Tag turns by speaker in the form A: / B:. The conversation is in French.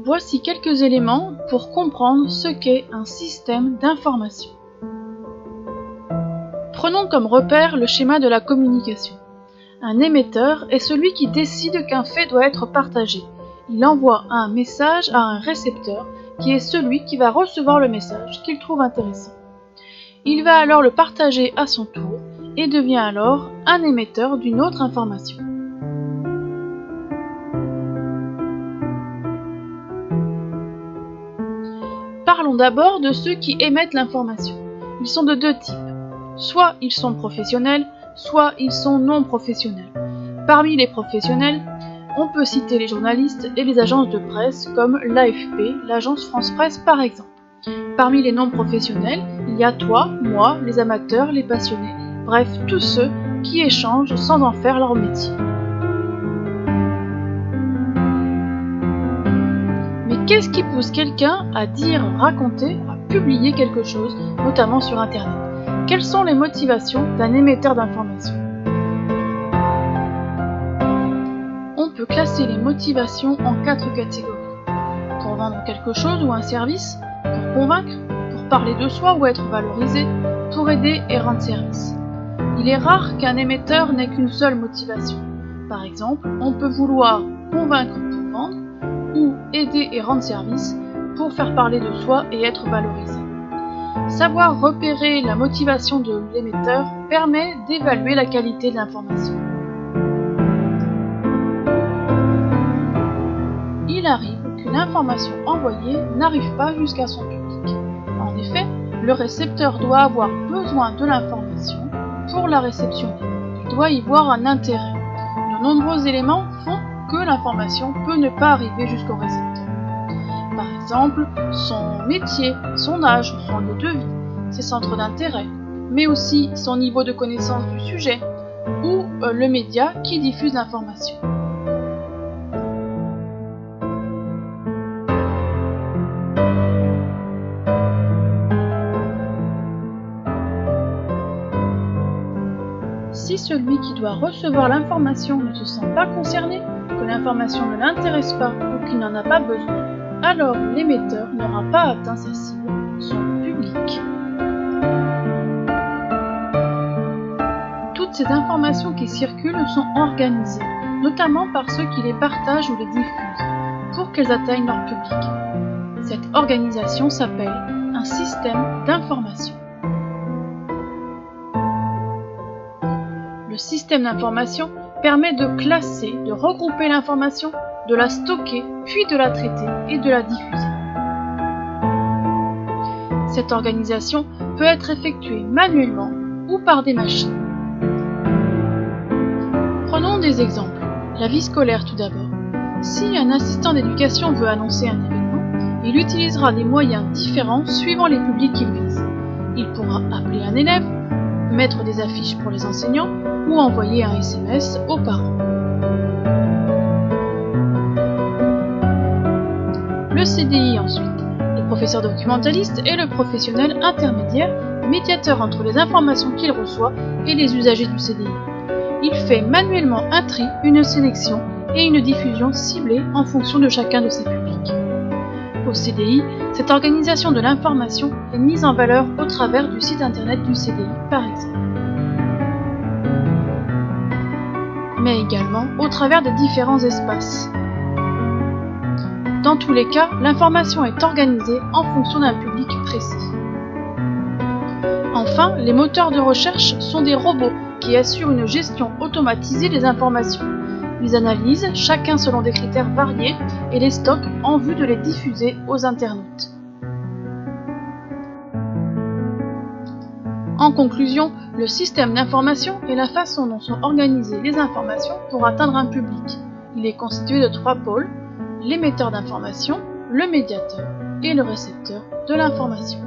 A: Voici quelques éléments pour comprendre ce qu'est un système d'information. Prenons comme repère le schéma de la communication. Un émetteur est celui qui décide qu'un fait doit être partagé. Il envoie un message à un récepteur qui est celui qui va recevoir le message qu'il trouve intéressant. Il va alors le partager à son tour et devient alors un émetteur d'une autre information. Parlons d'abord de ceux qui émettent l'information. Ils sont de deux types. Soit ils sont professionnels, soit ils sont non professionnels. Parmi les professionnels, on peut citer les journalistes et les agences de presse comme l'AFP, l'agence France Presse par exemple. Parmi les non professionnels, il y a toi, moi, les amateurs, les passionnés, bref, tous ceux qui échangent sans en faire leur métier. Mais qu'est-ce qui pousse quelqu'un à dire, raconter, à publier quelque chose, notamment sur Internet? Quelles sont les motivations d'un émetteur d'information? On peut classer les motivations en 4 catégories. Pour vendre quelque chose ou un service, pour convaincre, pour parler de soi ou être valorisé, pour aider et rendre service. Il est rare qu'un émetteur n'ait qu'une seule motivation. Par exemple, on peut vouloir convaincre pour vendre ou aider et rendre service pour faire parler de soi et être valorisé. Savoir repérer la motivation de l'émetteur permet d'évaluer la qualité de l'information. Il arrive qu'une information envoyée n'arrive pas jusqu'à son public. En effet, le récepteur doit avoir besoin de l'information pour la réceptionner. Il doit y voir un intérêt. De nombreux éléments font que l'information peut ne pas arriver jusqu'au récepteur. Par exemple, son métier, son âge, son lieu de vie, ses centres d'intérêt, mais aussi son niveau de connaissance du sujet ou le média qui diffuse l'information. Si celui qui doit recevoir l'information ne se sent pas concerné, que l'information ne l'intéresse pas ou qu'il n'en a pas besoin, alors l'émetteur n'aura pas atteint sa cible, son public. Toutes ces informations qui circulent sont organisées, notamment par ceux qui les partagent ou les diffusent, pour qu'elles atteignent leur public. Cette organisation s'appelle un système d'information. Le système d'information permet de classer, de regrouper l'information, de la stocker, puis de la traiter et de la diffuser. Cette organisation peut être effectuée manuellement ou par des machines. Prenons des exemples. La vie scolaire tout d'abord. Si un assistant d'éducation veut annoncer un événement, il utilisera des moyens différents suivant les publics qu'il vise. Il pourra appeler un élève, mettre des affiches pour les enseignants ou envoyer un SMS aux parents. Le CDI ensuite, le professeur documentaliste est le professionnel intermédiaire, médiateur entre les informations qu'il reçoit et les usagers du CDI. Il fait manuellement un tri, une sélection et une diffusion ciblée en fonction de chacun de ses publics. Au CDI, cette organisation de l'information est mise en valeur au travers du site internet du CDI par exemple, mais également au travers des différents espaces. Dans tous les cas, l'information est organisée en fonction d'un public précis. Enfin, les moteurs de recherche sont des robots qui assurent une gestion automatisée des informations. Ils analysent, chacun selon des critères variés, et les stockent en vue de les diffuser aux internautes. En conclusion, le système d'information est la façon dont sont organisées les informations pour atteindre un public. Il est constitué de 3 pôles, l'émetteur d'information, le médiateur et le récepteur de l'information.